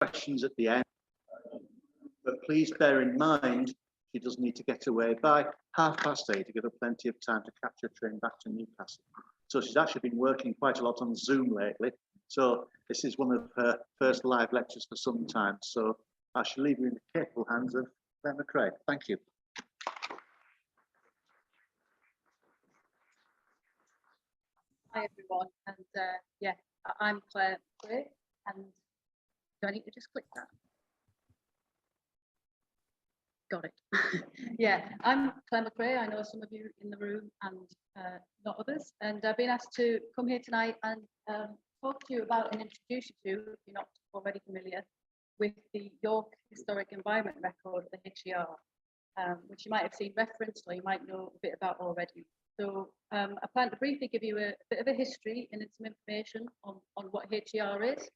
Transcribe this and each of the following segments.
questions at the end, but please bear in mind she does need to get away by 8:30 to give her plenty of time to catch a train back to Newcastle. So she's actually been working quite a lot on Zoom lately. So this is one of her first live lectures for some time. So I shall leave you in the capable hands of Claire MacRae. Thank you. Hi everyone, and yeah, I'm Claire MacRae, and do I need to just click that? Got it. Yeah, I'm Claire MacRae. I know some of you in the room and not others, and I've been asked to come here tonight and talk to you about and introduce you to, if you're not already familiar, with the York Historic Environment Record, the HER, which you might have seen referenced or you might know a bit about already. So I plan to briefly give you a bit of a history and some information on what HER is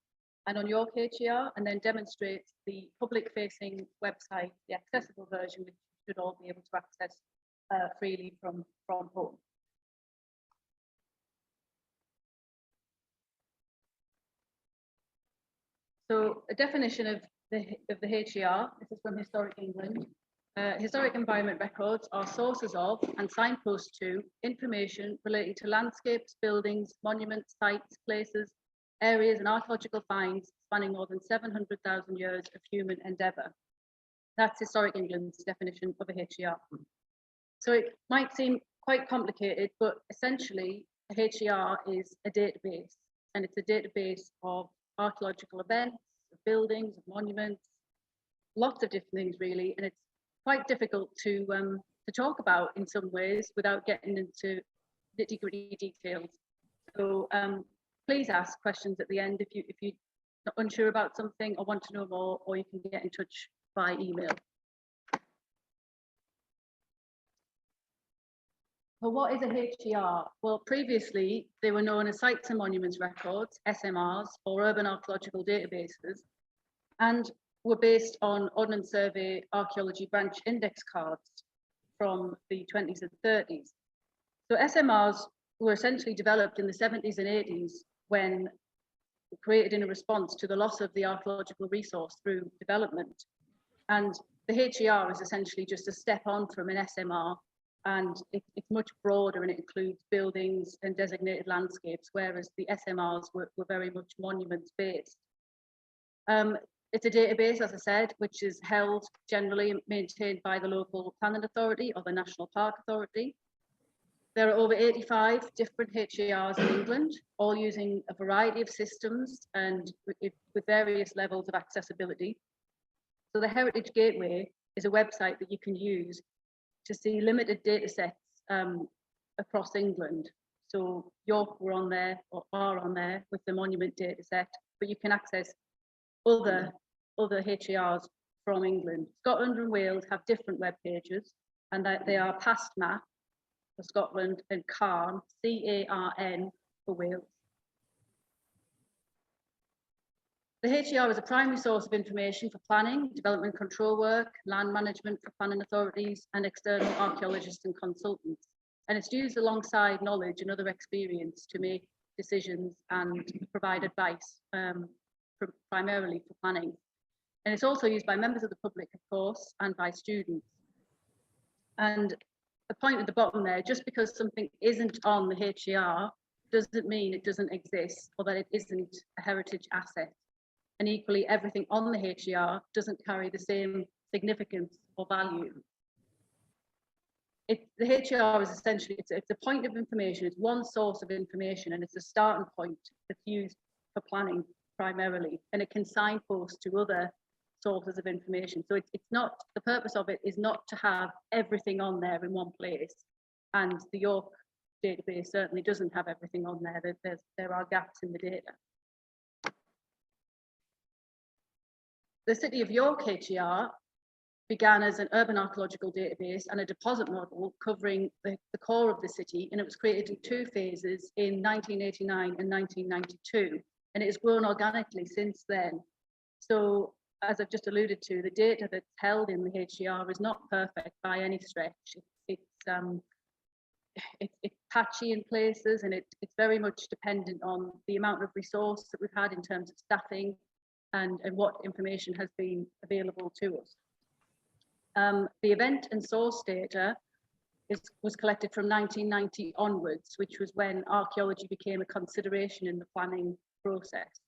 and on York HER, and then demonstrate the public-facing website, the accessible version, which you should all be able to access freely from home. So a definition of the HER, this is from Historic England. Historic environment records are sources of and signposts to information relating to landscapes, buildings, monuments, sites, places, areas and archaeological finds spanning more than 700,000 years of human endeavour. That's Historic England's definition of a HER. So it might seem quite complicated, but essentially a HER is a database, and it's a database of archaeological events, of buildings, of monuments, lots of different things really, and it's quite difficult to talk about in some ways without getting into nitty-gritty details. So please ask questions at the end if you're unsure about something or want to know more, or you can get in touch by email. Well, what is a HER? Well, previously they were known as Sites and Monuments Records, SMRs, or Urban Archaeological Databases, and were based on Ordnance Survey Archaeology Branch Index cards from the 20s and 30s. So SMRs were essentially developed in the 70s and 80s when created in a response to the loss of the archaeological resource through development. And the HER is essentially just a step on from an SMR, and it's much broader and it includes buildings and designated landscapes, whereas the SMRs were very much monuments based. It's a database, as I said, which is held generally maintained by the local planning authority or the National Park Authority. There are over 85 different HERs in England, all using a variety of systems and with various levels of accessibility. So the Heritage Gateway is a website that you can use to see limited data sets across England. So York were on there or are on there with the monument data set, but you can access other HERs from England. Scotland and Wales have different web pages, and that they are PastMap for Scotland and CARN, C-A-R-N, for Wales. The HER is a primary source of information for planning, development control work, land management for planning authorities, and external archaeologists and consultants. And it's used alongside knowledge and other experience to make decisions and provide advice, primarily for planning. And it's also used by members of the public, of course, and by students. And the point at the bottom there, just because something isn't on the HER doesn't mean it doesn't exist or that it isn't a heritage asset. And equally, everything on the HER doesn't carry the same significance or value. The HER is essentially, it's a point of information, it's one source of information, and it's a starting point that's used for planning primarily, and it can signpost to other sources of information. So it's not, the purpose of it is not to have everything on there in one place, and the York database certainly doesn't have everything on there. There are gaps in the data. The City of York HER began as an urban archaeological database and a deposit model covering the core of the city, and it was created in two phases in 1989 and 1992, and it has grown organically since then. So, as I've just alluded to, the data that's held in the HER is not perfect by any stretch. It's patchy in places, and it's very much dependent on the amount of resource that we've had in terms of staffing, and what information has been available to us. The event and source data was collected from 1990 onwards, which was when archaeology became a consideration in the planning process.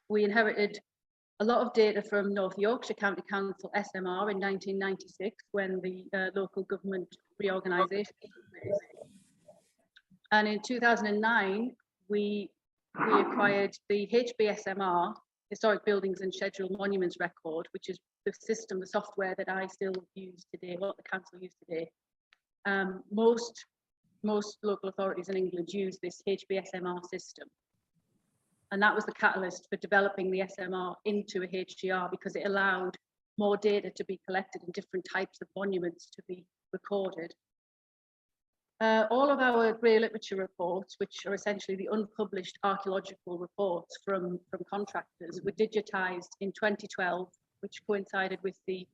We inherited a lot of data from North Yorkshire County Council SMR in 1996 when the local government reorganisation took place. And in 2009, we acquired the HBSMR, Historic Buildings and Scheduled Monuments Record, which is the system, the software that I still use today, what the council use today. Most local authorities in England use this HBSMR system. And that was the catalyst for developing the SMR into a HGR, because it allowed more data to be collected and different types of monuments to be recorded. All of our grey literature reports, which are essentially the unpublished archaeological reports from contractors, were digitised in 2012, which coincided with the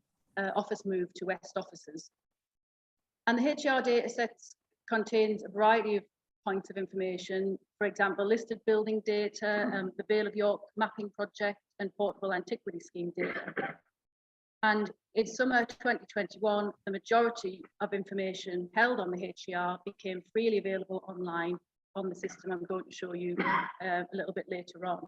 office move to West offices. And the HGR datasets contains a variety of points of information, for example, listed building data, the Vale of York mapping project and portable antiquity scheme data. And in summer 2021, the majority of information held on the HGR became freely available online on the system I'm going to show you a little bit later on.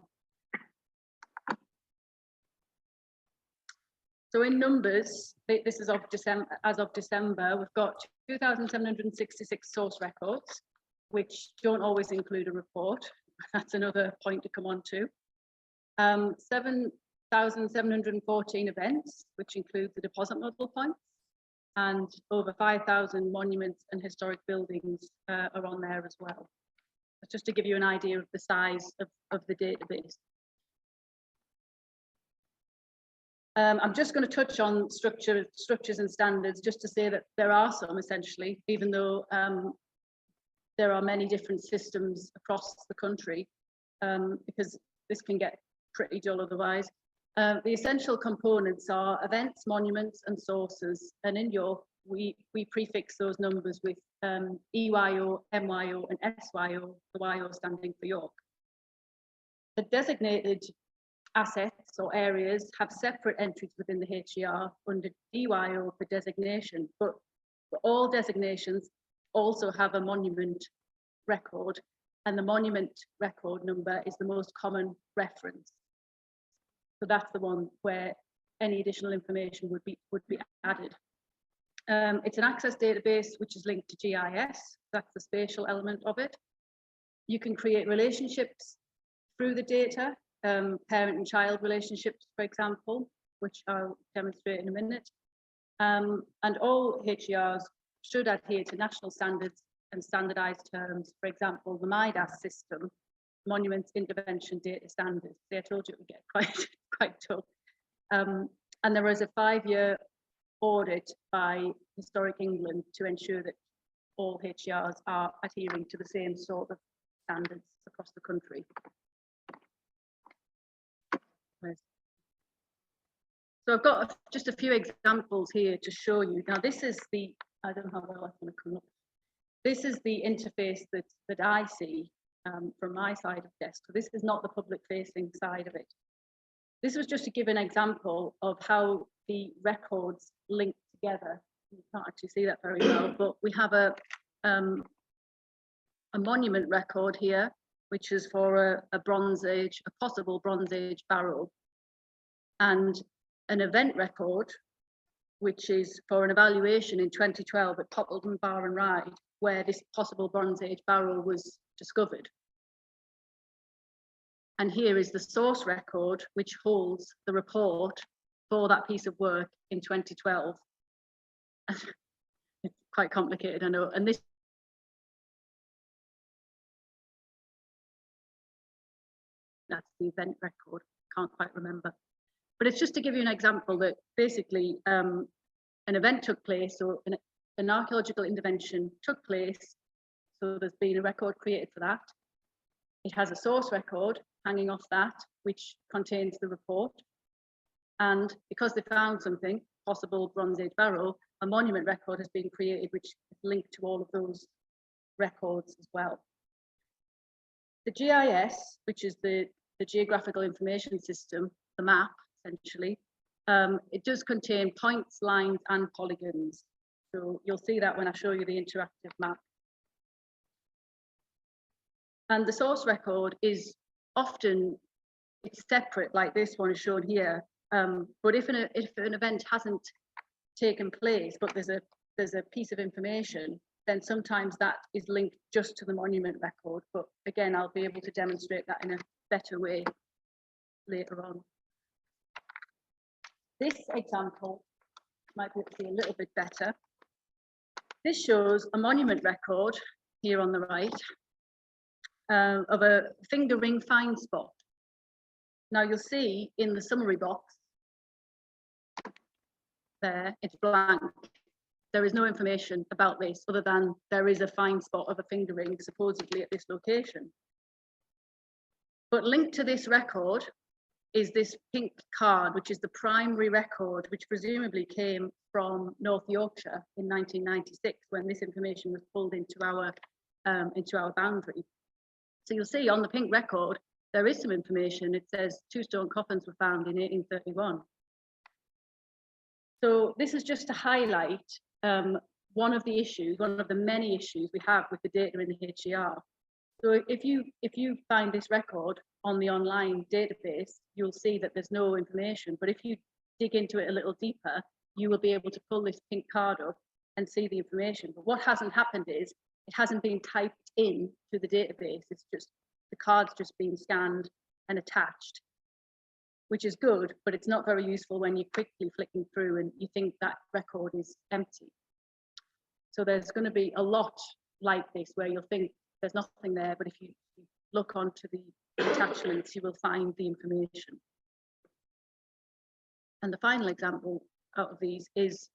So in numbers, this is of December, as of December, we've got 2,766 source records, which don't always include a report. That's another point to come on to. 7,714 events, which include the deposit model points, and over 5,000 monuments and historic buildings are on there as well. Just to give you an idea of the size of the database. I'm just going to touch on structures and standards, just to say that there are some, essentially, even though there are many different systems across the country, because this can get pretty dull otherwise. The essential components are events, monuments and sources, and in York we prefix those numbers with EYO, MYO and SYO, the YO standing for York. The designated assets or areas have separate entries within the HGR under DYO for designation, but all designations also have a monument record, and the monument record number is the most common reference. So that's the one where any additional information would be added. It's an access database which is linked to GIS. That's the spatial element of it. You can create relationships through the data, parent and child relationships, for example, which I'll demonstrate in a minute. And all HGRs should adhere to national standards and standardised terms. For example, the MIDAS system, Monuments Intervention Data Standards. See, I told you it would get quite tough. And there is a 5-year audit by Historic England to ensure that all HGRs are adhering to the same sort of standards across the country. So I've got just a few examples here to show you. Now this is the, I don't know how well I'm going to come up. This is the interface that I see from my side of the desk. So this is not the public facing side of it. This was just to give an example of how the records link together. You can't actually see that very well, but we have a monument record here, which is for a Bronze Age, a possible Bronze Age barrow, and an event record, which is for an evaluation in 2012 at Poppleton Bar and Ride, where this possible Bronze Age barrow was discovered. And here is the source record, which holds the report for that piece of work in 2012. It's quite complicated, I know. And this that's the event record, can't quite remember. But it's just to give you an example that basically an event took place, or an archaeological intervention took place. So there's been a record created for that. It has a source record hanging off that, which contains the report. And because they found something, possible Bronze Age barrow, a monument record has been created, which is linked to all of those records as well. The GIS, which is the the geographical information system, the map, essentially, it does contain points, lines, and polygons. So you'll see that when I show you the interactive map. And the source record is often, it's separate, like this one is shown here. But if an event hasn't taken place, but there's a piece of information, then sometimes that is linked just to the monument record. But again, I'll be able to demonstrate that in a better way later on. This example might be a little bit better. This shows a monument record here on the right of a finger ring find spot. Now you'll see in the summary box there, it's blank. There is no information about this other than there is a find spot of a finger ring supposedly at this location. But linked to this record is this pink card, which is the primary record, which presumably came from North Yorkshire in 1996 when this information was pulled into our boundary. So you'll see on the pink record, there is some information. It says 2 stone coffins were found in 1831. So this is just to highlight one of the many issues we have with the data in the HER. So if you find this record on the online database, you'll see that there's no information. But if you dig into it a little deeper, you will be able to pull this pink card up and see the information. But what hasn't happened is it hasn't been typed in to the database. It's just the card's just been scanned and attached, which is good, but it's not very useful when you're quickly flicking through and you think that record is empty. So there's going to be a lot like this where you'll think there's nothing there, but if you look onto the attachments, you will find the information. And the final example out of these is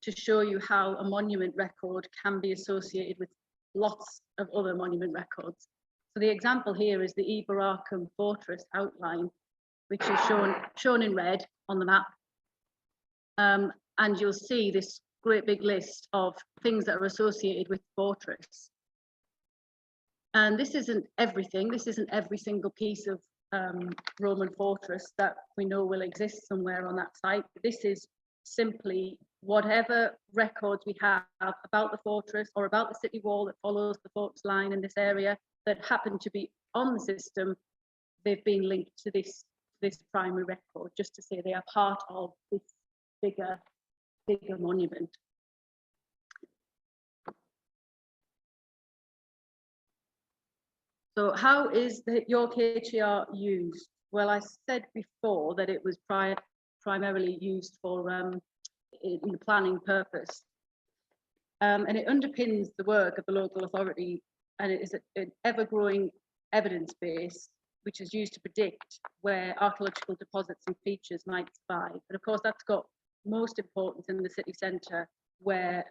to show you how a monument record can be associated with lots of other monument records. So the example here is the Eber fortress outline, which is shown in red on the map. And you'll see this great big list of things that are associated with the fortress. And this isn't everything. This isn't every single piece of Roman fortress that we know will exist somewhere on that site. This is simply whatever records we have about the fortress or about the city wall that follows the fortress line in this area that happen to be on the system. They've been linked to this primary record, just to say they are part of this bigger monument. So how is the York HER used? Well, I said before that it was primarily used for in the planning purpose. And it underpins the work of the local authority, and it is an ever-growing evidence base which is used to predict where archaeological deposits and features might survive. And of course, that's got most importance in the city centre, where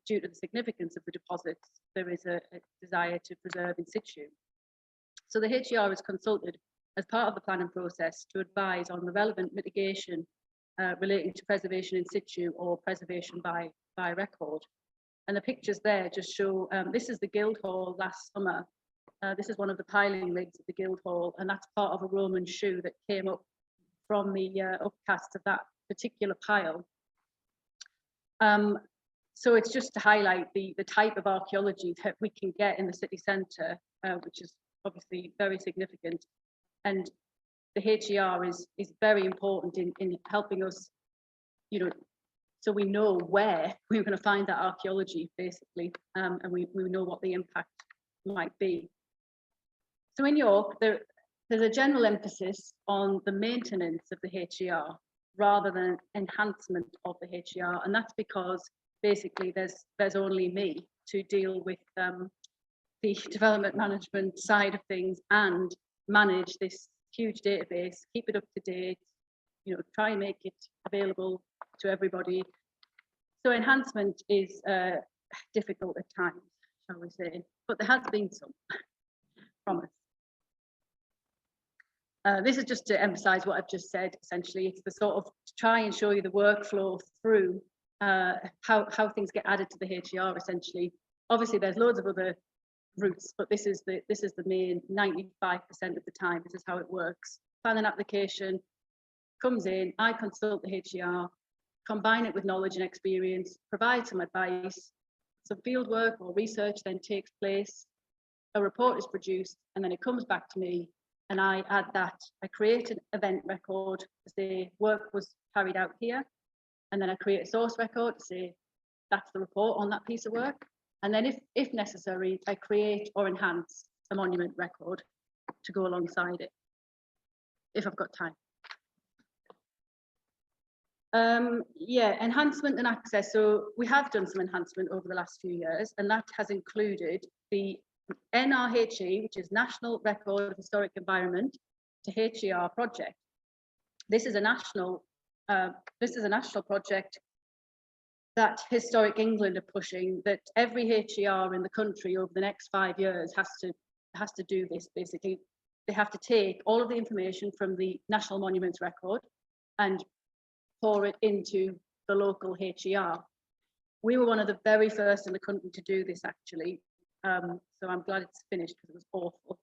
due to the significance of the deposits, there is a desire to preserve in situ. So the HER is consulted as part of the planning process to advise on the relevant mitigation relating to preservation in situ or preservation by record. And the pictures there just show, this is the Guildhall last summer. This is one of the piling rigs at the Guildhall, and that's part of a Roman shoe that came up from the upcast of that particular pile. So it's just to highlight the type of archaeology that we can get in the city centre, which is obviously very significant. And the HER is very important in helping us, so we know where we're going to find that archaeology, basically, and we know what the impact might be. So in York, there's a general emphasis on the maintenance of the HER rather than enhancement of the HER, and that's because basically there's only me to deal with the development management side of things and manage this huge database, keep it up to date, try and make it available to everybody. So enhancement is difficult at times, shall we say, but there has been some promise. This is just to emphasize what I've just said. Essentially, it's the sort of to try and show you the workflow through how things get added to the HER, essentially. Obviously, there's loads of other routes, but this is the main 95% of the time. This is how it works. Planning application comes in, I consult the HER, combine it with knowledge and experience, provide some advice, some field work or research then takes place, a report is produced, and then it comes back to me, and I add that. I create an event record to say work was carried out here, and then I create a source record to say that's the report on that piece of work. And then if necessary, I create or enhance a monument record to go alongside it, if I've got time. Yeah, enhancement and access. So we have done some enhancement over the last few years, and that has included the NRHE, which is National Record of Historic Environment, to HER project. This is a national project that Historic England are pushing, that every HER in the country over the next 5 years has to do this. Basically, they have to take all of the information from the National Monuments Record and pour it into the local HER. We were one of the very first in the country to do this, actually. So I'm glad it's finished because it was awful.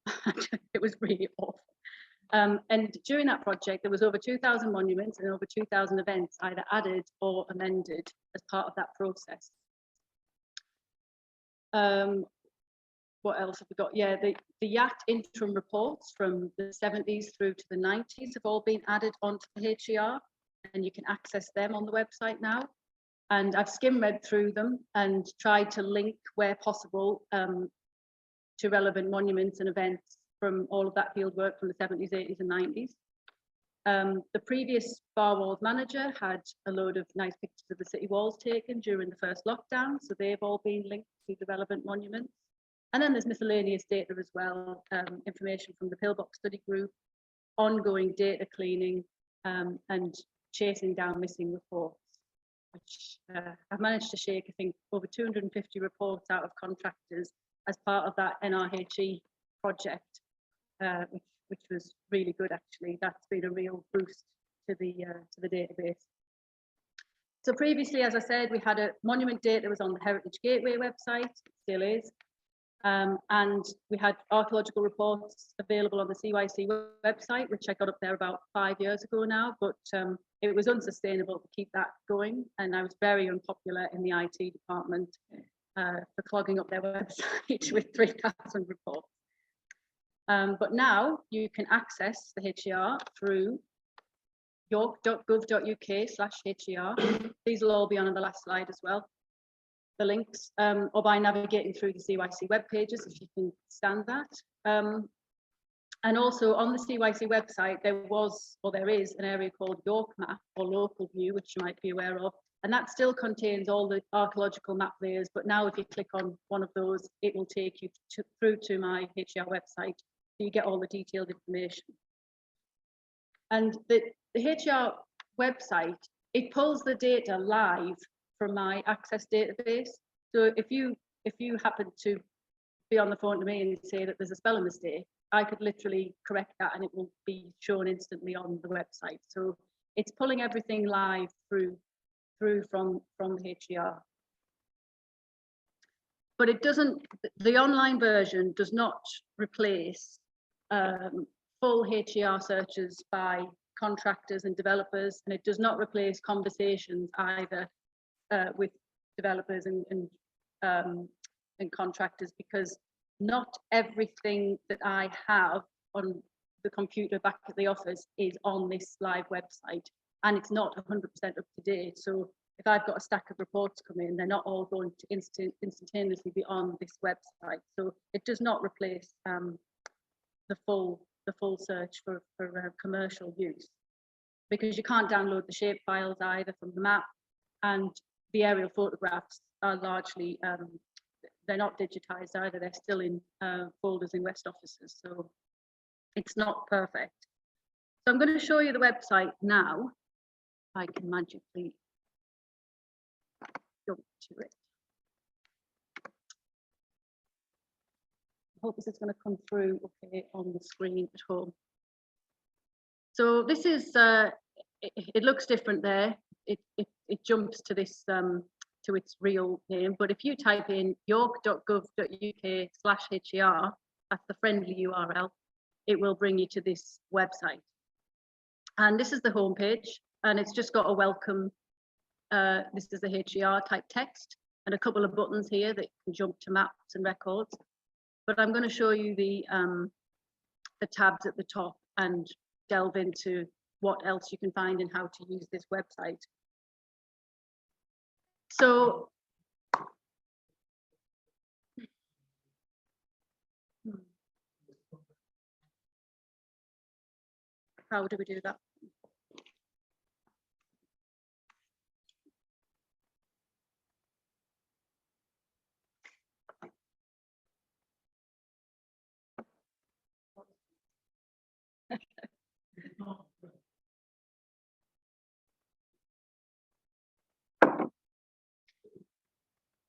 It was really awful. And during that project, there was over 2,000 monuments and over 2,000 events either added or amended as part of that process. What else have we got? Yeah, the YAT interim reports from the 70s through to the 90s have all been added onto the HER, and you can access them on the website now. And I've skim read through them and tried to link where possible to relevant monuments and events from all of that field work from the 70s, 80s and 90s. The previous Bar Walls manager had a load of nice pictures of the city walls taken during the first lockdown, so they've all been linked to the relevant monuments. And then there's miscellaneous data as well, information from the Pillbox study group, ongoing data cleaning, and chasing down missing reports, which I've managed to shake, I think, over 250 reports out of contractors as part of that NRHE project, which was really good, actually. That's been a real boost to the database. So previously, as I said, we had a monument data that was on the Heritage Gateway website, it still is. And we had archaeological reports available on the CYC website, which I got up there about 5 years ago now, but it was unsustainable to keep that going. And I was very unpopular in the IT department for clogging up their website with 3,000 reports. But now you can access the HER through york.gov.uk/HER. These will all be on the last slide as well, the links, or by navigating through the CYC web pages, if you can stand that. And also on the CYC website, there is an area called York Map or Local View, which you might be aware of. And that still contains all the archaeological map layers. But now if you click on one of those, it will take you through to my HER website. So you get all the detailed information. And the HER website, it pulls the data live from my Access database. So if you happen to be on the phone to me and say that there's a spelling mistake, I could literally correct that and it will be shown instantly on the website. So it's pulling everything live through from the HER. But it doesn't, the online version does not replace full HER searches by contractors and developers, and it does not replace conversations either with developers and contractors, because not everything that I have on the computer back at the office is on this live website, and it's not 100% up to date. So if I've got a stack of reports come in, they're not all going to instantaneously be on this website. So it does not replace the full search for commercial use, because you can't download the shape files either from the map, and the aerial photographs are largely they're not digitized either. They're still in folders in West offices, so it's not perfect. So I'm going to show you the website now. I can magically jump to it. I hope this is going to come through okay on the screen at home. So this is, it looks different there. It jumps to this to its real name. But if you type in york.gov.uk/HER, that's the friendly URL, it will bring you to this website. And this is the homepage, and it's just got a welcome. This is the HER type text and a couple of buttons here that can jump to maps and records. But I'm going to show you the tabs at the top and delve into what else you can find and how to use this website. So how do we do that?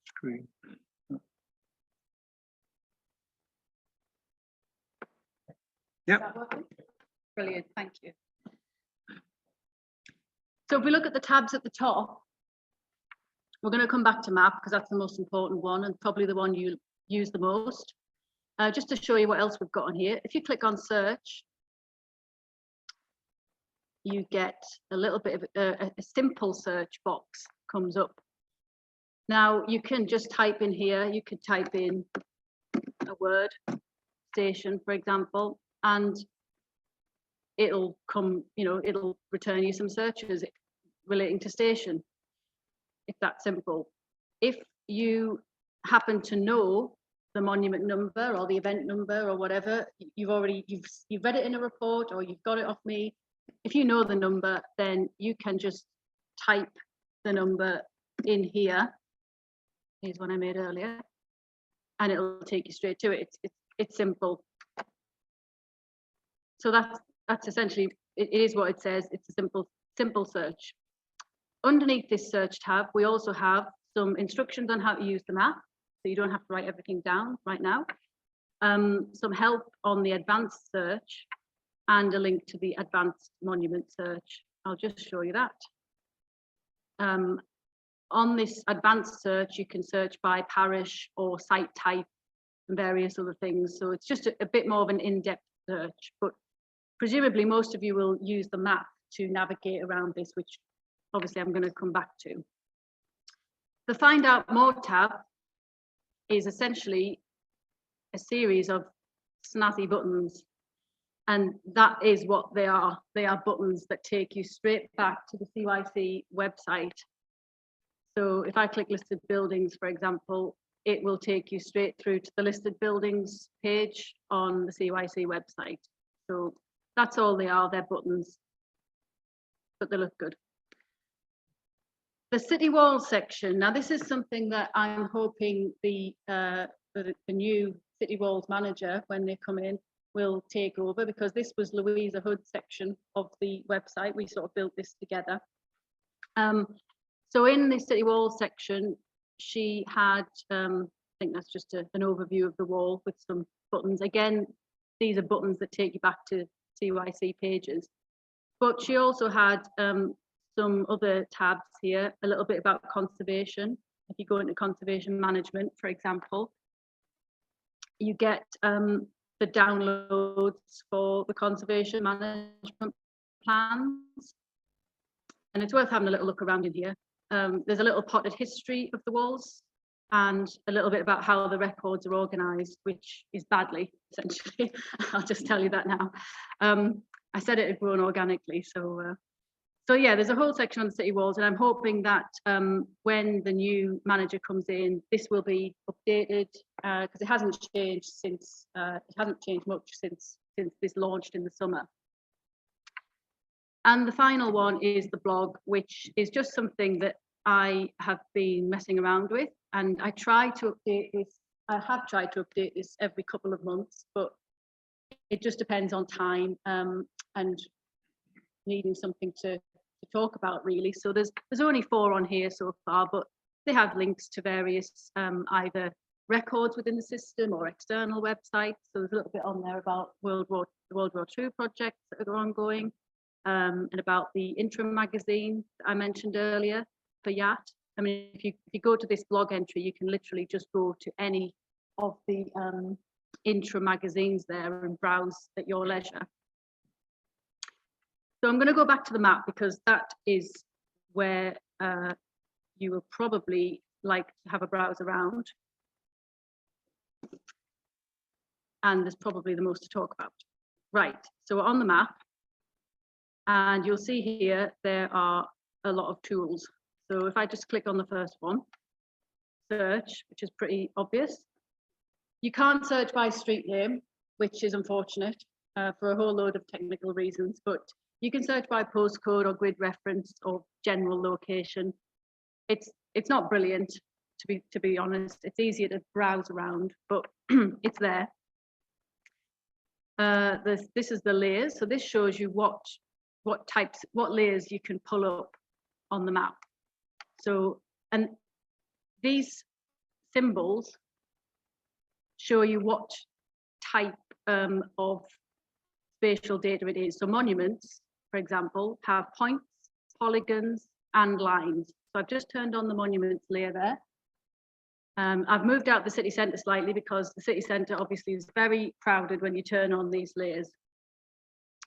Screen. Yep. Brilliant, thank you. So if we look at the tabs at the top, we're going to come back to map because that's the most important one and probably the one you use the most. Just to show you what else we've got on here. If you click on search, you get a little bit of a simple search box comes up. Now you can just type in here, you could type in a word, station, for example, and it'll come, it'll return you some searches relating to station. It's that simple. If you happen to know the monument number or the event number or whatever, you've read it in a report or you've got it off me. If you know the number, then you can just type the number in here. Here's one I made earlier, and it'll take you straight to it. It's simple. So that's essentially, it is what it says. It's a simple search. Underneath this search tab, we also have some instructions on how to use the map, so you don't have to write everything down right now. Some help on the advanced search and a link to the advanced monument search. I'll just show you that. On this advanced search, you can search by parish or site type and various other things. So it's just a bit more of an in-depth search, but presumably most of you will use the map to navigate around this, which obviously I'm going to come back to. The Find Out More tab is essentially a series of snazzy buttons, and that is what they are. They are buttons that take you straight back to the CYC website. So if I click listed buildings, for example, it will take you straight through to the listed buildings page on the CYC website. So that's all they are, they're buttons, but they look good. The city walls section. Now this is something that I'm hoping the new city walls manager, when they come in, will take over, because this was Louisa Hood's section of the website. We sort of built this together. So in the city wall section, she had, I think that's just an overview of the wall with some buttons. Again, these are buttons that take you back to CYC pages. But she also had some other tabs here, a little bit about conservation. If you go into conservation management, for example, you get the downloads for the conservation management plans. And it's worth having a little look around in here. There's a little potted history of the walls and a little bit about how the records are organised, which is badly, essentially. I'll just tell you that now. I said it had grown organically, so yeah, there's a whole section on the city walls, and I'm hoping that when the new manager comes in, this will be updated, because it hasn't changed since it hasn't changed much since this launched in the summer. And the final one is the blog, which is just something that I have been messing around with, and I try to update this. I have tried to update this every couple of months, but it just depends on time and needing something to talk about, really. So there's only 4 on here so far, but they have links to various either records within the system or external websites. So there's a little bit on there about World War II projects that are ongoing, and about the interim magazine that I mentioned earlier for YAT. I mean, if you go to this blog entry, you can literally just go to any of the intra magazines there and browse at your leisure. So I'm going to go back to the map because that is where you will probably like to have a browse around. And there's probably the most to talk about. Right, so we're on the map. And you'll see here, there are a lot of tools. So if I just click on the first one, search, which is pretty obvious. You can't search by street name, which is unfortunate for a whole load of technical reasons, but you can search by postcode or grid reference or general location. It's not brilliant, to be honest. It's easier to browse around, but it's there. This is the layers. So this shows you what layers you can pull up on the map. So, and these symbols show you what type of spatial data it is. So monuments, for example, have points, polygons, and lines. So I've just turned on the monuments layer there. I've moved out the city centre slightly because the city centre obviously is very crowded when you turn on these layers.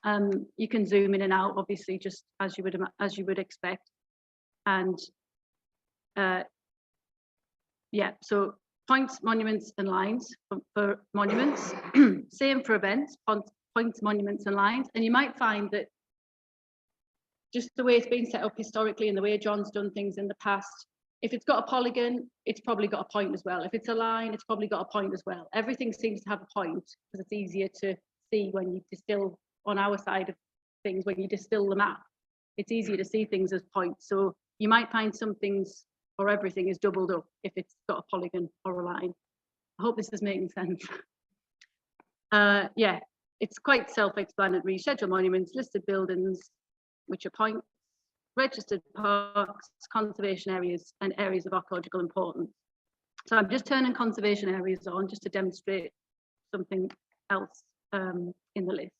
You can zoom in and out, obviously, just as you would expect. And yeah, so points, monuments, and lines for monuments. Same for events, points, monuments, and lines. And you might find that just the way it's been set up historically and the way John's done things in the past, if it's got a polygon, it's probably got a point as well. If it's a line, it's probably got a point as well. Everything seems to have a point because it's easier to see when you distill on our side of things, when you distill the map. It's easier to see things as points. So you might find some things or everything is doubled up if it's got a polygon or a line. I hope this is making sense. Yeah, it's quite self-explanatory. Scheduled monuments, listed buildings, which are points, registered parks, conservation areas, and areas of archaeological importance. So I'm just turning conservation areas on just to demonstrate something else in the list.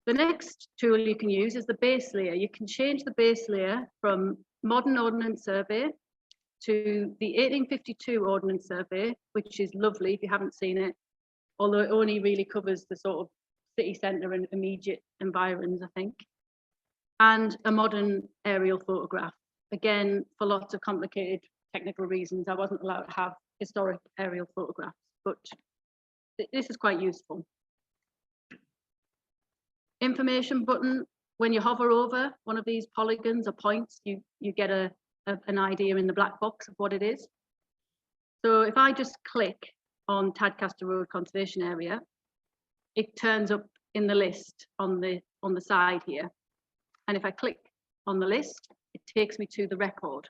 The next tool you can use is the base layer. You can change the base layer from Modern Ordnance Survey to the 1852 Ordnance Survey, which is lovely if you haven't seen it, although it only really covers the sort of city centre and immediate environs, I think. And a modern aerial photograph. Again, for lots of complicated technical reasons, I wasn't allowed to have historic aerial photographs, but this is quite useful. Information button, when you hover over one of these polygons or points, you get an idea in the black box of what it is. So if I just click on Tadcaster Road Conservation Area, it turns up in the list on the side here. And if I click on the list, it takes me to the record.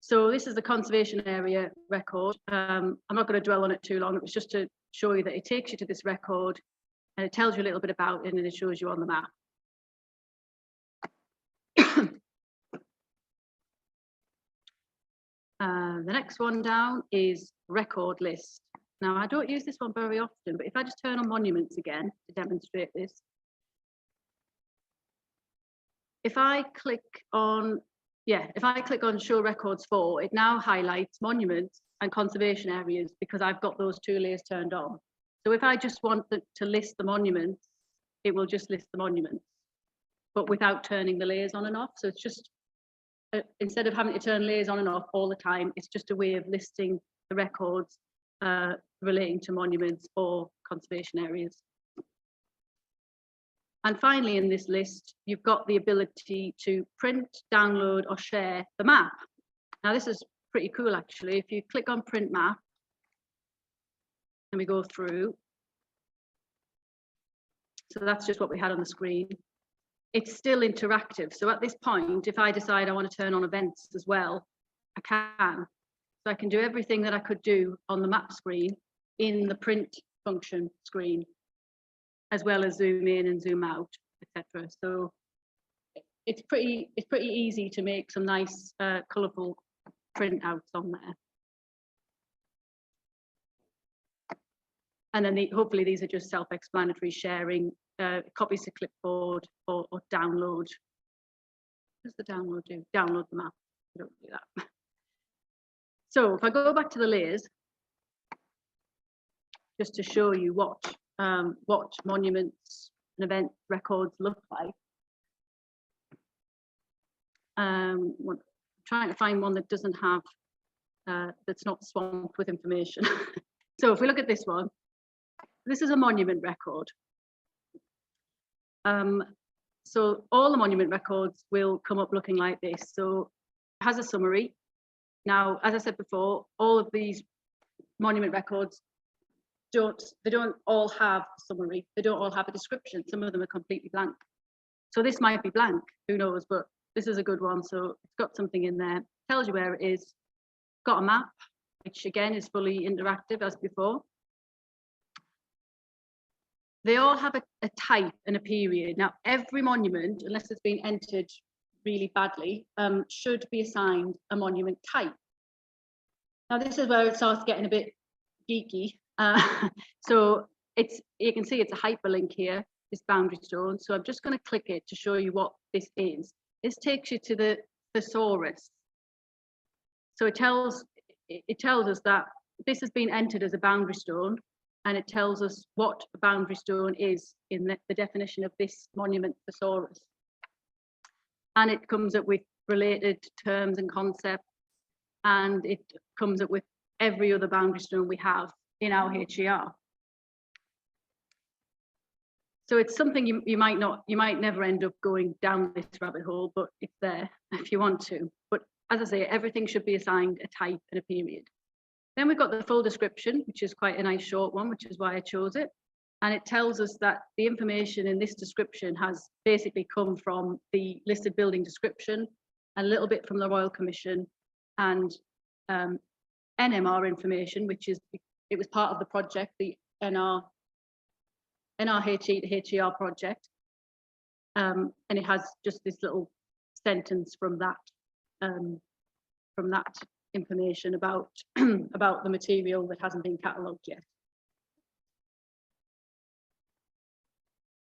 So this is the conservation area record. I'm not going to dwell on it too long. It was just to show you that it takes you to this record and it tells you a little bit about it and it shows you on the map. The next one down is record list. Now, I don't use this one very often, but if I just turn on monuments again to demonstrate this, if I click on show records for, it now highlights monuments and conservation areas because I've got those two layers turned on. So if I just want to list the monuments, it will just list the monuments, but without turning the layers on and off. So it's just, instead of having to turn layers on and off all the time, it's just a way of listing the records relating to monuments or conservation areas. And finally, in this list, you've got the ability to print, download, or share the map. Now, this is pretty cool, actually. If you click on print map, and we go through, so that's just what we had on the screen. It's still interactive. So at this point, if I decide I want to turn on events as well, I can. So I can do everything that I could do on the map screen in the print function screen, as well as zoom in and zoom out, etc. So it's pretty easy to make some nice colourful printouts on there. And then hopefully these are just self-explanatory, sharing copies to clipboard or download. does the download do? Download the map. I don't do that. So if I go back to the layers, just to show you what monuments and event records look like. Trying to find one that doesn't have, that's not swamped with information. So if we look at this one, this is a monument record. So all the monument records will come up looking like this. So it has a summary. Now, as I said before, all of these monument records they don't all have a summary. They don't all have a description. Some of them are completely blank. So this might be blank, who knows, but this is a good one. So it's got something in there, tells you where it is, got a map, which again is fully interactive as before. They all have a type and a period. Now, every monument, unless it's been entered really badly, should be assigned a monument type. Now, this is where it starts getting a bit geeky. So you can see it's a hyperlink here, this boundary stone. So I'm just going to click it to show you what this is. This takes you to the thesaurus. So it tells us that this has been entered as a boundary stone, and it tells us what a boundary stone is in the definition of this monument thesaurus. And it comes up with related terms and concepts, and it comes up with every other boundary stone we have in our HER. So it's something you might never end up going down this rabbit hole, but it's there if you want to. But as I say, everything should be assigned a type and a period. Then we've got the full description, which is quite a nice short one, which is why I chose it. And it tells us that the information in this description has basically come from the listed building description, a little bit from the Royal Commission, and NMR information, which is, it was part of the project, the NRHE to HER project. And it has just this little sentence from that information about about the material that hasn't been catalogued yet.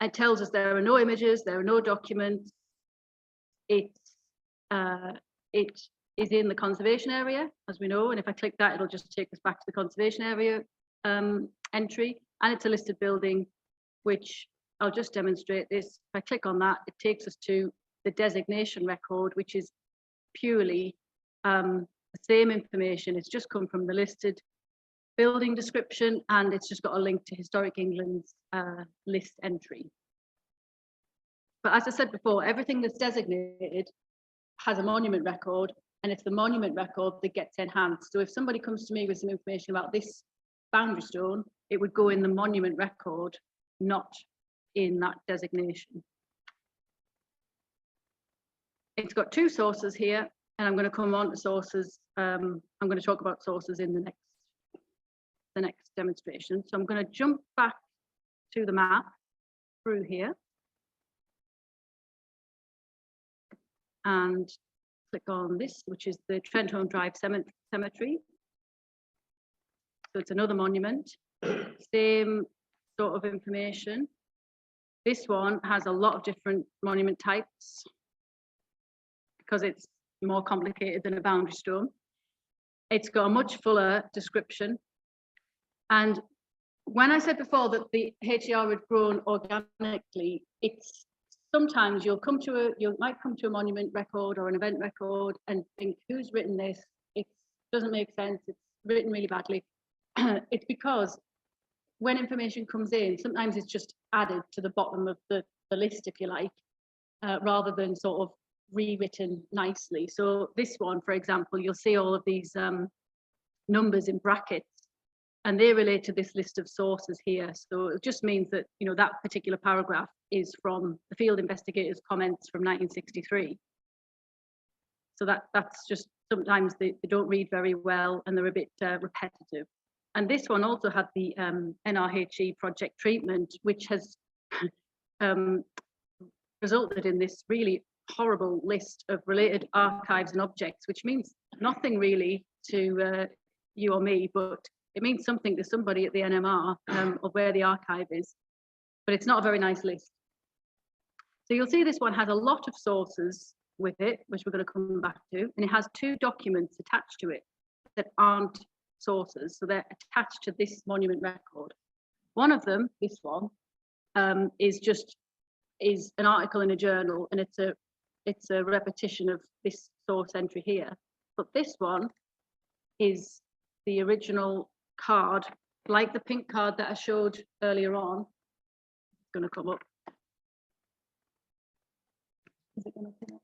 It tells us there are no images, there are no documents. It is in the conservation area, as we know, and if I click that, it'll just take us back to the conservation area entry, and it's a listed building, which I'll just demonstrate this. If I click on that, it takes us to the designation record, which is purely the same information. It's just come from the listed building description, and it's just got a link to Historic England's list entry. But as I said before, everything that's designated has a monument record, and it's the monument record that gets enhanced. So if somebody comes to me with some information about this boundary stone, it would go in the monument record, not in that designation. It's got two sources here, and I'm going to come on to sources. I'm going to talk about sources in the next demonstration. So I'm going to jump back to the map through here and click on this, which is the Trentholm Drive Cemetery. So it's another monument, same sort of information. This one has a lot of different monument types because it's more complicated than a boundary stone. It's got a much fuller description. And when I said before that the HER had grown organically, it's sometimes you might come to a monument record or an event record and think, who's written this? It doesn't make sense. It's written really badly. It's because when information comes in, sometimes it's just added to the bottom of the list, if you like, rather than sort of rewritten nicely. So this one, for example, you'll see all of these numbers in brackets, and they relate to this list of sources here. So it just means that, you know, that particular paragraph is from the field investigators' comments from 1963. So that's just, sometimes they don't read very well and they're a bit repetitive. And this one also had the NRHE project treatment, which has resulted in this really horrible list of related archives and objects, which means nothing really to you or me, but it means something to somebody at the NMR of where the archive is, but it's not a very nice list. So you'll see this one has a lot of sources with it, which we're going to come back to, and it has two documents attached to it that aren't sources, so they're attached to this monument record. One of them, this one, is an article in a journal, and it's a repetition of this source entry here. But this one is the original card, like the pink card that I showed earlier on. It's going to come up. Is it going to come up?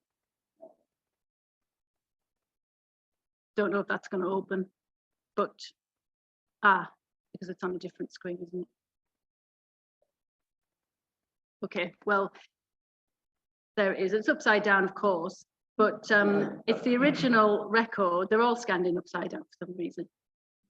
Don't know if that's going to open, but because it's on a different screen, isn't it? Okay, well, there it is. It's upside down, of course, but it's the original record. They're all scanned in upside down for some reason.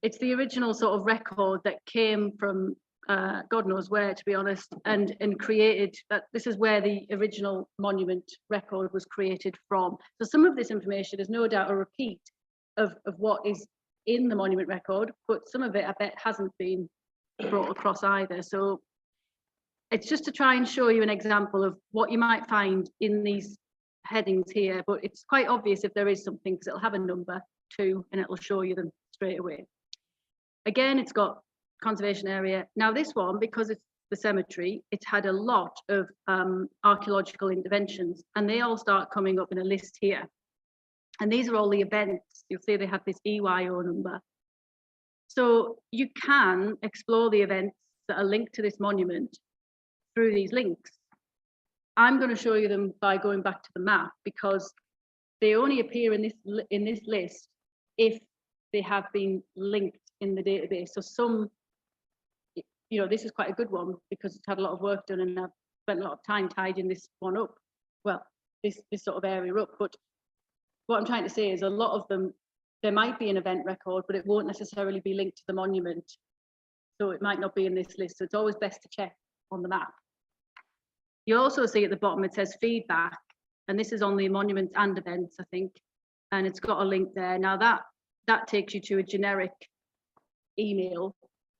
It's the original sort of record that came from God knows where, to be honest, and created that. This is where the original monument record was created from. So some of this information is no doubt a repeat of what is in the monument record, but some of it I bet hasn't been brought across either. So it's just to try and show you an example of what you might find in these headings here, but it's quite obvious if there is something, because it'll have a number 2 and it'll show you them straight away. Again, it's got conservation area. Now this one, because it's the cemetery, it's had a lot of archaeological interventions, and they all start coming up in a list here. And these are all the events. You'll see they have this EYO number. So you can explore the events that are linked to this monument through these links. I'm going to show you them by going back to the map, because they only appear in this list if they have been linked in the database. So some, you know, this is quite a good one because it's had a lot of work done, and I've spent a lot of time tidying this one up. Well, this sort of area up. But what I'm trying to say is a lot of them, there might be an event record, but it won't necessarily be linked to the monument. So it might not be in this list. So it's always best to check on the map. You also see at the bottom, it says feedback, and this is on the monuments and events, I think, and it's got a link there. Now that takes you to a generic email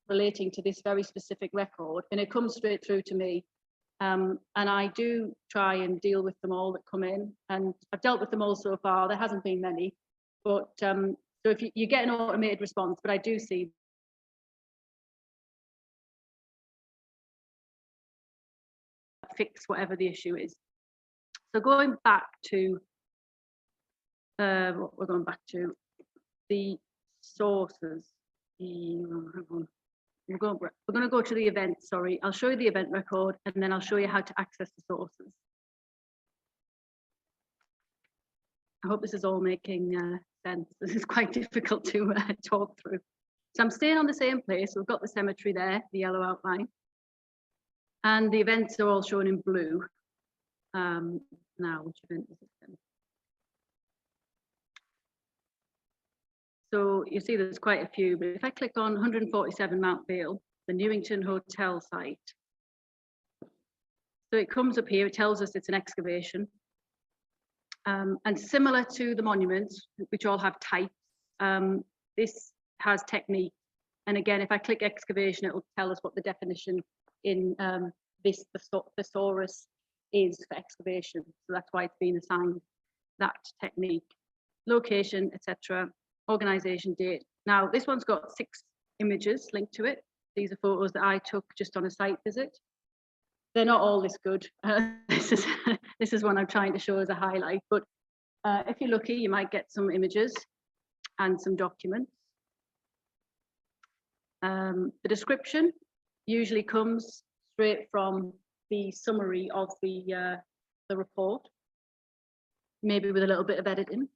relating to this very specific record, and it comes straight through to me. And I do try and deal with them all that come in, and I've dealt with them all so far. There hasn't been many, but so if you get an automated response, but I do see fix whatever the issue is. So going back to what we're going back to, the sources. Hang on. We're going to go to the event. Sorry, I'll show you the event record, and then I'll show you how to access the sources. I hope this is all making sense. This is quite difficult to talk through. So I'm staying on the same place. We've got the cemetery there, the yellow outline. And the events are all shown in blue. Now, which event is it then? So you see there's quite a few, but if I click on 147 Mount Vale, the Newington Hotel site. So it comes up here, it tells us it's an excavation. And similar to the monuments, which all have types, this has technique. And again, if I click excavation, it will tell us what the definition in this thesaurus is for excavation. So that's why it's been assigned that technique. Location, etc. Organisation, date. Now this one's got 6 images linked to it. These are photos that I took just on a site visit. They're not all this good. This is one I'm trying to show as a highlight, but if you're lucky, you might get some images and some documents. The description usually comes straight from the summary of the report, maybe with a little bit of editing.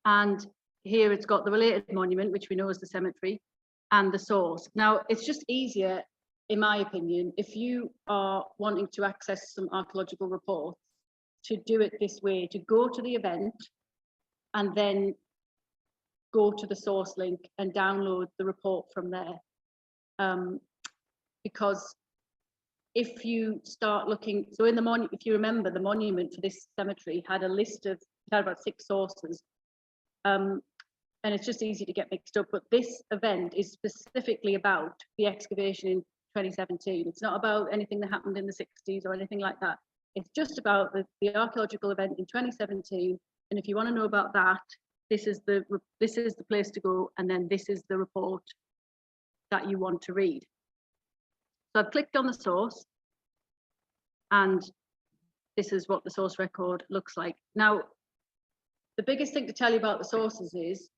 And here it's got the related monument, which we know is the cemetery, and the source. Now, it's just easier, in my opinion, if you are wanting to access some archaeological reports, to do it this way, to go to the event and then go to the source link and download the report from there. Because if you start looking, so in the if you remember, the monument for this cemetery had a list of, it had about 6 sources. And it's just easy to get mixed up, but this event is specifically about the excavation in 2017. It's not about anything that happened in the 60s or anything like that. It's just about the archaeological event in 2017. And if you want to know about that, this is the place to go, and then this is the report that you want to read. So I've clicked on the source, and this is what the source record looks like. Now, the biggest thing to tell you about the sources is,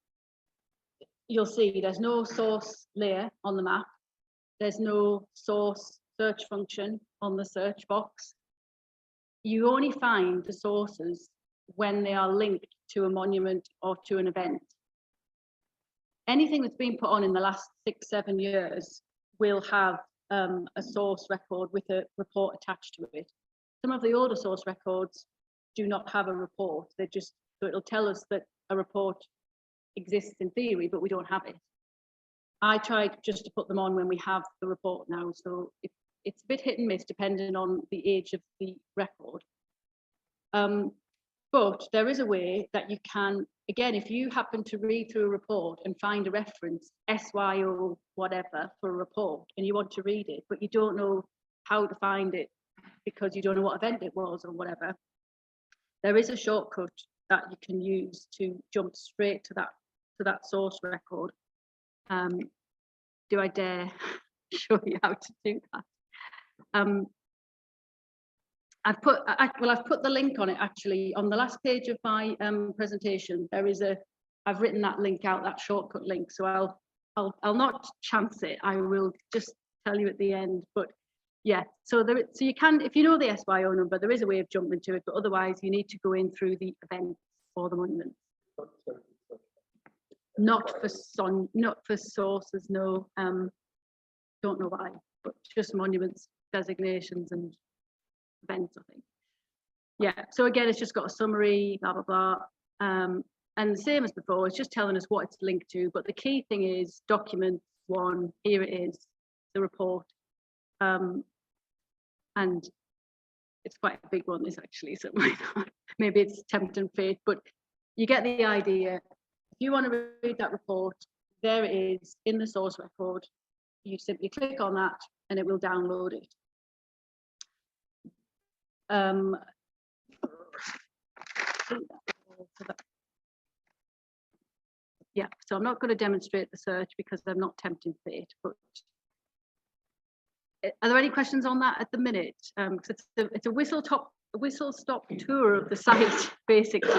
you'll see there's no source layer on the map. There's no source search function on the search box. You only find the sources when they are linked to a monument or to an event. Anything that's been put on in the last 6-7 years will have a source record with a report attached to it. Some of the older source records do not have a report. So it'll tell us that a report exists in theory, but we don't have it. I tried just to put them on when we have the report now. So it's a bit hit and miss depending on the age of the record. But there is a way that you can, again, if you happen to read through a report and find a reference, SYO whatever, for a report, and you want to read it, but you don't know how to find it because you don't know what event it was or whatever, there is a shortcut that you can use to jump straight to that source record. Do I dare show you how to do that? I've put the link on it actually on the last page of my presentation. I've written that link out, that shortcut link. So I'll not chance it. I will just tell you at the end. But yeah, so you can, if you know the SYO number, there is a way of jumping to it. But otherwise, you need to go in through the event or the monument. Not for sources, no. Don't know why, but just monuments, designations, and events, I think. Yeah, so again, it's just got a summary, blah, blah, blah. And the same as before, it's just telling us what it's linked to. But the key thing is document 1, here it is, the report. And it's quite a big one, this actually, so maybe it's tempting fate, but you get the idea. If you want to read that report, there it is in the source record. You simply click on that and it will download it. Yeah, so I'm not going to demonstrate the search because I'm not tempting fate, but are there any questions on that at the minute? Because it's a whistle-stop tour of the site, basically.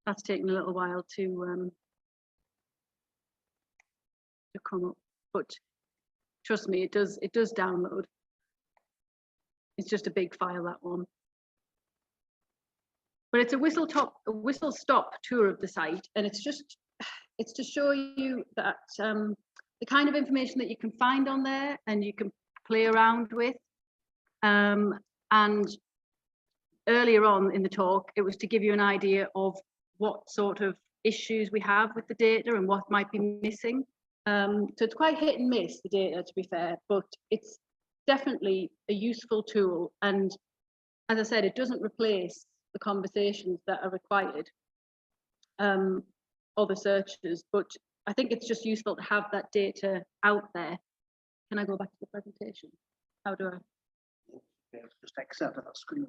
That's taken a little while to come up, but trust me, it does download. It's just a big file, that one. But it's a whistle-stop tour of the site, and it's to show you that the kind of information that you can find on there and you can play around with. And earlier on in the talk, it was to give you an idea of what sort of issues we have with the data and what might be missing. So it's quite hit and miss, the data, to be fair, but it's definitely a useful tool. And as I said, it doesn't replace the conversations that are required or the searches, but I think it's just useful to have that data out there. Can I go back to the presentation? How do I? Yeah, just accept that screen.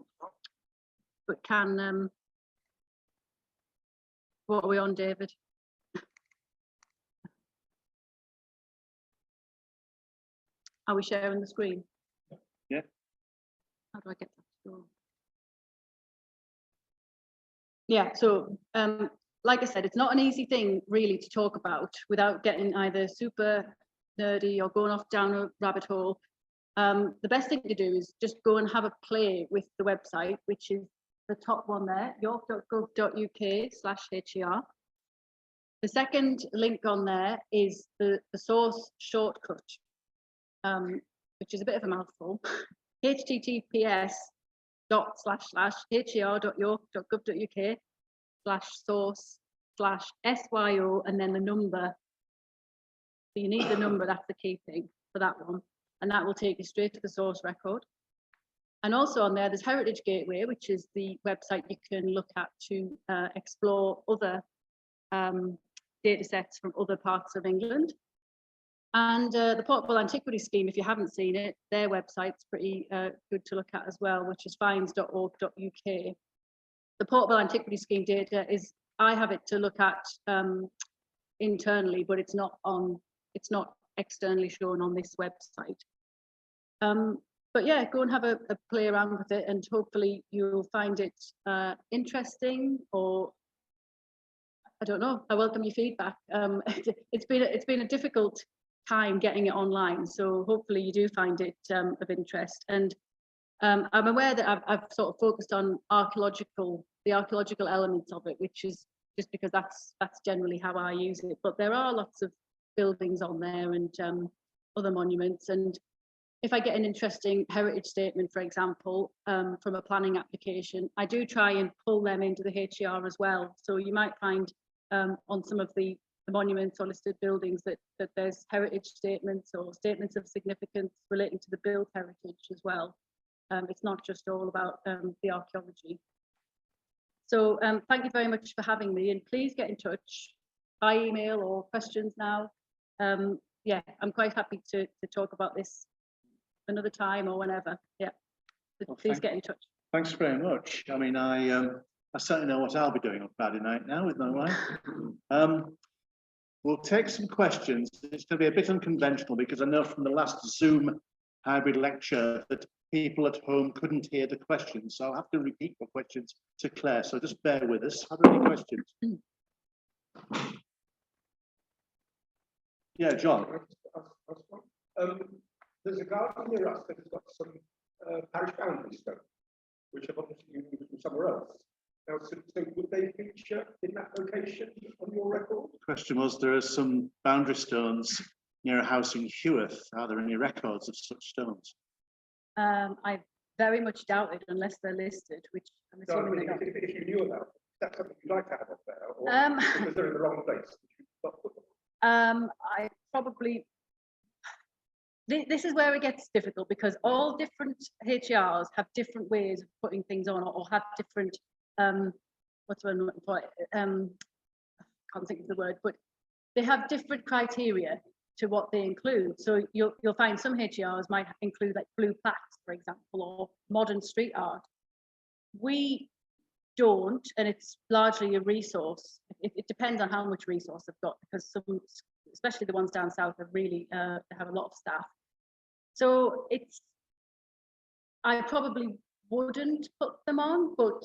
But what are we on, David? Are we sharing the screen? Yeah. How do I get that to go? Yeah, so like I said, it's not an easy thing really to talk about without getting either super nerdy or going off down a rabbit hole. The best thing to do is just go and have a play with the website, which is the top one there, york.gov.uk/HER. The second link on there is the source shortcut, which is a bit of a mouthful. https://her.gov.uk/source/SYO and then the number. So you need the number, that's the key thing for that one. And that will take you straight to the source record. And also on there, there's Heritage Gateway, which is the website you can look at to explore other data sets from other parts of England. And the Portable Antiquity Scheme, if you haven't seen it, their website's pretty good to look at as well, which is finds.org.uk. The Portable Antiquity Scheme data is, I have it to look at internally, but it's not externally shown on this website. But yeah, go and have a play around with it, and hopefully you'll find it interesting, or I don't know. I welcome your feedback. It's been a difficult time getting it online, so hopefully you do find it of interest. And I'm aware that I've sort of focused on the archaeological elements of it, which is just because that's generally how I use it. But there are lots of buildings on there and other monuments. And if I get an interesting heritage statement, for example, from a planning application, I do try and pull them into the HER as well. So you might find on some of the monuments or listed buildings that there's heritage statements or statements of significance relating to the built heritage as well. It's not just all about the archaeology. So thank you very much for having me, and please get in touch by email or questions now. Yeah, I'm quite happy to talk about this another time or whenever. Yeah, well, please get in touch. Thanks very much. I mean, I certainly know what I'll be doing on Friday night now with my wife. We'll take some questions. It's going to be a bit unconventional because I know from the last Zoom hybrid lecture that people at home couldn't hear the questions. So I'll have to repeat the questions to Claire. So just bear with us. Are there any questions? Yeah, John. There's a garden near us that has got some parish boundary stones, which have obviously been moved from somewhere else. Now, so would they feature in that location on your record? The question was, there are some boundary stones near a house in Heworth. Are there any records of such stones? I very much doubt it unless they're listed, which I'm assuming no, if you knew about it, that's something you'd like to have up there, or because they're in the wrong place. I probably, this is where it gets difficult, because all different HERs have different ways of putting things on, or have different, what's the word for it? I can't think of the word, but they have different criteria to what they include. So you'll find some HERs might include like blue plaques, for example, or modern street art. We don't, and it's largely a resource. It depends on how much resource they've got, because some, especially the ones down south, have really have a lot of staff. So I probably wouldn't put them on, but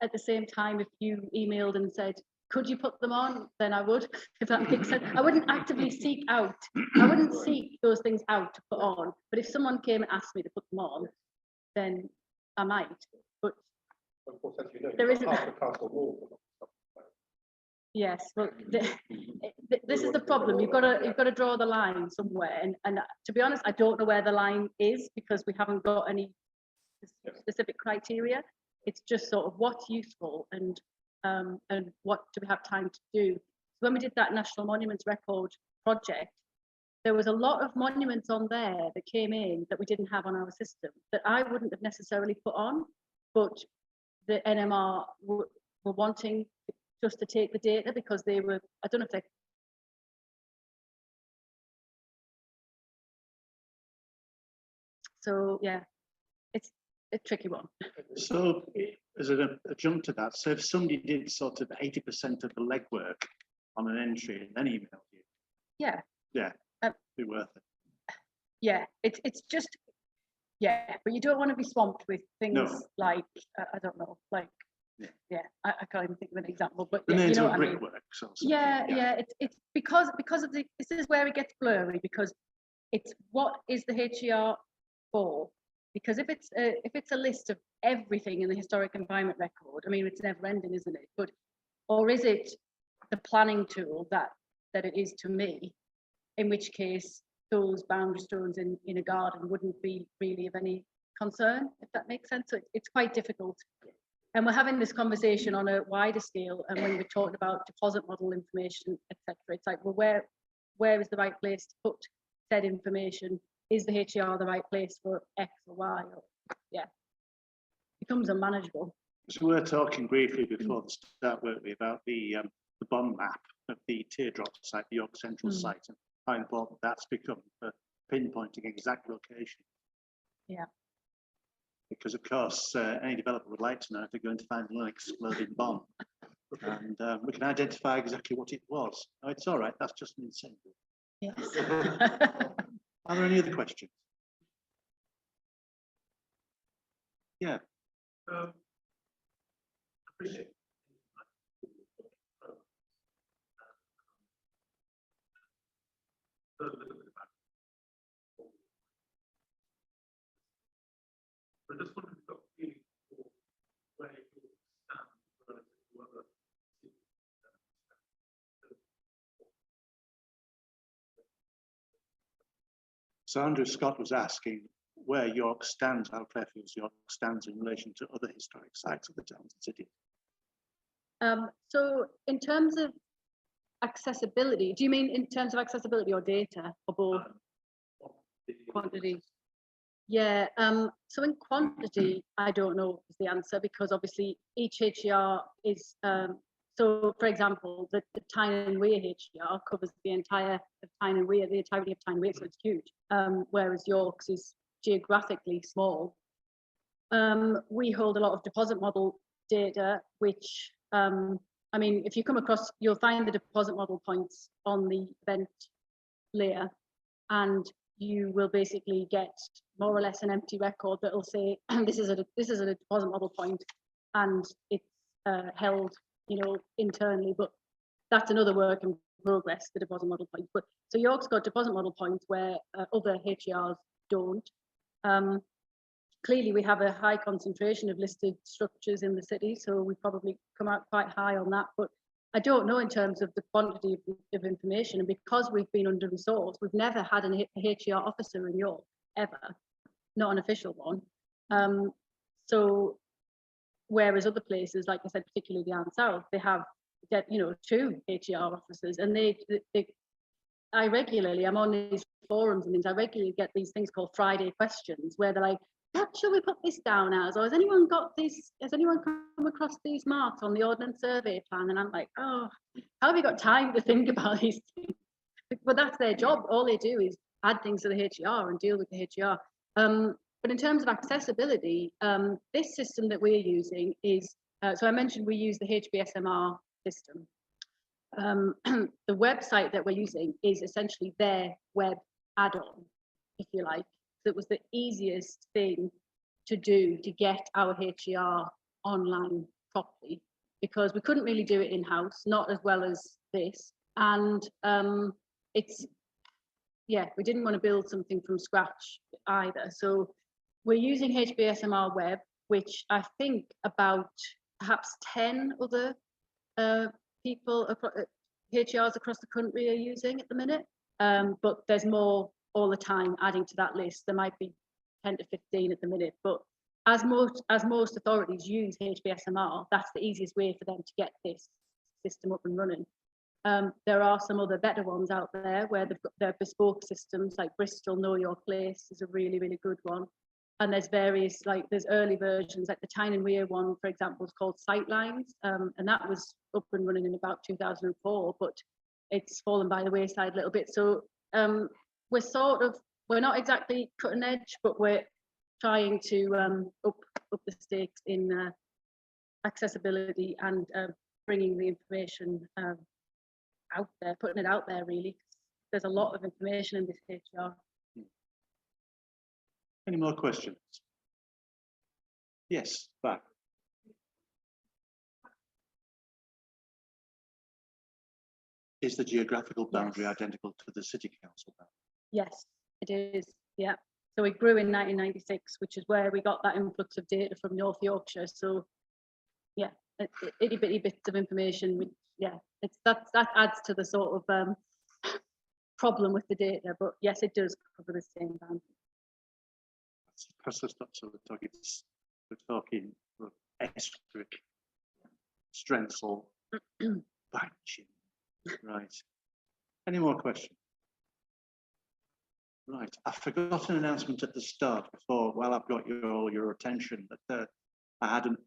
at the same time, if you emailed and said, could you put them on, then I would, if that makes sense. I wouldn't actively seek those things out to put on, but if someone came and asked me to put them on, then I might. But of course, as you know, there isn't half the castle wall. Yes, well, this is the problem. You've got to draw the line somewhere, and to be honest, I don't know where the line is, because we haven't got any specific criteria. It's just sort of what's useful and what do we have time to do. So when we did that National Monuments Record project, there was a lot of monuments on there that came in that we didn't have on our system, that I wouldn't have necessarily put on, but the NMR were wanting just to take the data, because they were, I don't know if they, so yeah, it's a tricky one. So as an adjunct to that, so if somebody did sort of 80% of the legwork on an entry and then emailed you, yeah, it'd be worth it. Yeah, it's just, yeah, but you don't want to be swamped with things like I don't know, like I can't even think of an example, but the names you know of what I mean. brickwork. It's because of the, this is where it gets blurry, because it's what is the HER for? Because if it's a list of everything in the historic environment record, I mean, it's never ending, isn't it? But or is it the planning tool that it is to me? In which case, those boundary stones in a garden wouldn't be really of any concern, if that makes sense. So it's quite difficult. And we're having this conversation on a wider scale, and when we're talking about deposit model information, etc., it's like, well, where is the right place to put said information? Is the HER the right place for X or Y? Or, it becomes unmanageable. So we're talking briefly before the start, weren't we, about the bond map of the teardrop site, the York Central site, and how important that's become for pinpointing exact location. Yeah. Because of course, any developer would like to know if they're going to find an unexploded bomb. And we can identify exactly what it was. No, it's all right, that's just an incentive. Yes. Are there any other questions? Yeah. Appreciate. But I just wanted to get a feeling for where you stand relative to other So Andrew Scott was asking where York stands, how Fairfields York stands in relation to other historic sites of the town and city. So in terms of accessibility, do you mean in terms of accessibility or data or both? Quantity. Yeah, so in quantity, I don't know is the answer, because obviously each HER is, so for example, the Tyne and Wear HER covers the entire of Tyne and Wear, the entirety of Tyne and Wear, so it's huge, whereas York's is geographically small. We hold a lot of deposit model data, which, I mean, if you come across, you'll find the deposit model points on the event layer, and you will basically get more or less an empty record that will say this is a deposit model point, and it's held, you know, internally. But that's another work in progress, the deposit model point. But so York's got deposit model points where other HERs don't. Clearly, we have a high concentration of listed structures in the city, so we probably come out quite high on that. But I don't know in terms of the quantity of information, and because we've been under-resourced, we've never had a HER officer in York, ever, not an official one. So whereas other places, like I said, particularly down south, they have, you know, 2 HER officers, and I'm on these forums and things, I regularly get these things called Friday questions, where they're like, what should we put this down as? Or has anyone come across these marks on the Ordnance Survey plan? And I'm like, oh, how have you got time to think about these things? But that's their job. All they do is add things to the HER and deal with the HER. But in terms of accessibility, this system that we're using is, so I mentioned we use the HBSMR system. The website that we're using is essentially their web add-on, if you like. That was the easiest thing to do to get our HER online properly, because we couldn't really do it in-house, not as well as this. And we didn't want to build something from scratch either. So we're using HBSMR Web, which I think about perhaps 10 other people, HERs across the country are using at the minute. But there's more all the time adding to that list. There might be 10 to 15 at the minute, but as most authorities use HBSMR, that's the easiest way for them to get this system up and running. There are some other better ones out there where they've got their bespoke systems, like Bristol Know Your Place is a really, really good one. And there's various, like there's early versions, like the Tyne and Wear one, for example, is called Sightlines. And that was up and running in about 2004, but it's fallen by the wayside a little bit. So we're not exactly cutting edge, but we're trying to up the stakes in accessibility and bringing the information out there, putting it out there really. There's a lot of information in this HER. Any more questions? Yes, back. Is the geographical boundary identical to the city council boundary? Yes, it is. Yeah. So we grew in 1996, which is where we got that influx of data from North Yorkshire. So yeah, itty bitty bits of information. Which, yeah, that adds to the sort of problem with the data. But yes, it does cover the same boundary. We're talking estric, Strensel, Batchin. Right. Any more questions? Right. I forgot an announcement at the start before. Well, I've got all your attention, that I had an